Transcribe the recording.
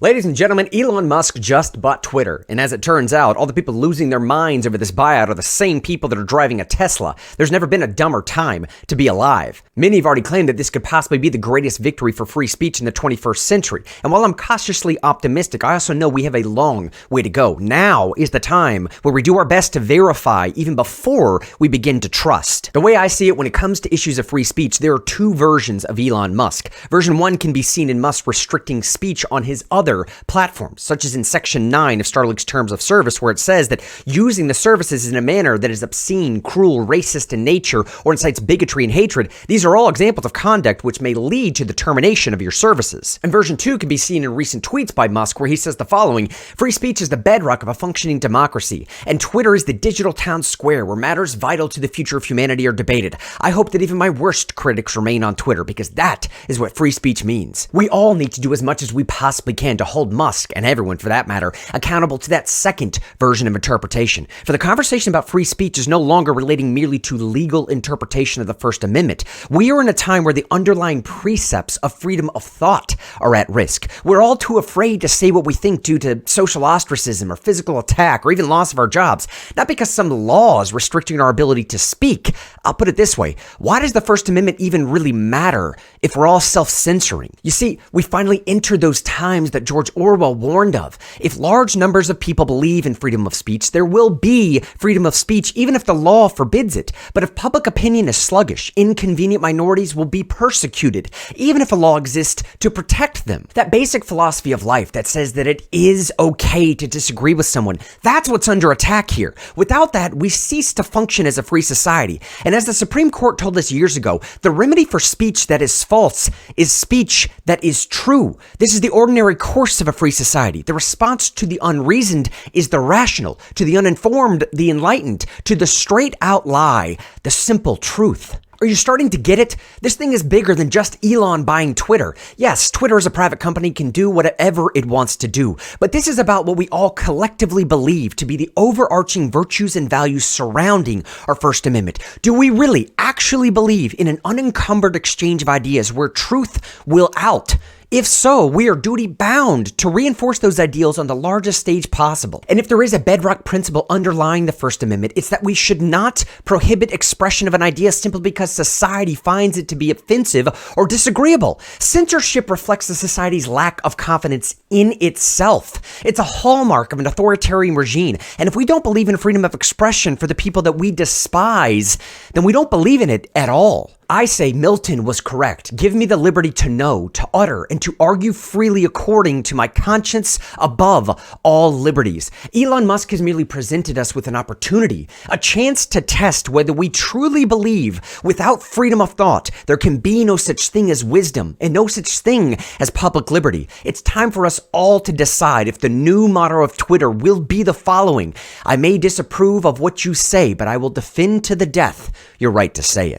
Ladies and gentlemen, Elon Musk just bought Twitter, and as it turns out, all the people losing their minds over this buyout are the same people that are driving a Tesla. There's never been a dumber time to be alive. Many have already claimed that this could possibly be the greatest victory for free speech in the 21st century, and while I'm cautiously optimistic, I also know we have a long way to go. Now is the time where we do our best to verify even before we begin to trust. The way I see it when it comes to issues of free speech, there are two versions of Elon Musk. Version 1 can be seen in Musk restricting speech on his other platforms, such as in Section 9 of Starlink's Terms of Service, where it says that using the services in a manner that is obscene, cruel, racist in nature, or incites bigotry and hatred, these are all examples of conduct which may lead to the termination of your services. And version 2 can be seen in recent tweets by Musk, where he says the following: free speech is the bedrock of a functioning democracy, and Twitter is the digital town square where matters vital to the future of humanity are debated. I hope that even my worst critics remain on Twitter, because that is what free speech means. We all need to do as much as we possibly can to hold Musk, and everyone for that matter, accountable to that second version of interpretation. For the conversation about free speech is no longer relating merely to legal interpretation of the First Amendment. We are in a time where the underlying precepts of freedom of thought are at risk. We're all too afraid to say what we think due to social ostracism or physical attack or even loss of our jobs, not because some law is restricting our ability to speak. I'll put it this way: why does the First Amendment even really matter if we're all self-censoring? You see, we finally entered those times that George Orwell warned of. If large numbers of people believe in freedom of speech, there will be freedom of speech even if the law forbids it. But if public opinion is sluggish, inconvenient minorities will be persecuted, even if a law exists to protect them. That basic philosophy of life that says that it is okay to disagree with someone, that's what's under attack here. Without that, we cease to function as a free society. And as the Supreme Court told us years ago, the remedy for speech that is false is speech that is true. This is the ordinary course of a free society. The response to the unreasoned is the rational, to the uninformed, the enlightened, to the straight out lie, the simple truth. Are you starting to get it? This thing is bigger than just Elon buying Twitter. Yes, Twitter as a private company can do whatever it wants to do, but this is about what we all collectively believe to be the overarching virtues and values surrounding our First Amendment. Do we really actually believe in an unencumbered exchange of ideas where truth will out? If so, we are duty-bound to reinforce those ideals on the largest stage possible. And if there is a bedrock principle underlying the First Amendment, it's that we should not prohibit expression of an idea simply because society finds it to be offensive or disagreeable. Censorship reflects the society's lack of confidence in itself. It's a hallmark of an authoritarian regime. And if we don't believe in freedom of expression for the people that we despise, then we don't believe in it at all. I say Milton was correct. Give me the liberty to know, to utter, and to argue freely according to my conscience above all liberties. Elon Musk has merely presented us with an opportunity, a chance to test whether we truly believe without freedom of thought there can be no such thing as wisdom and no such thing as public liberty. It's time for us all to decide if the new motto of Twitter will be the following: I may disapprove of what you say, but I will defend to the death your right to say it.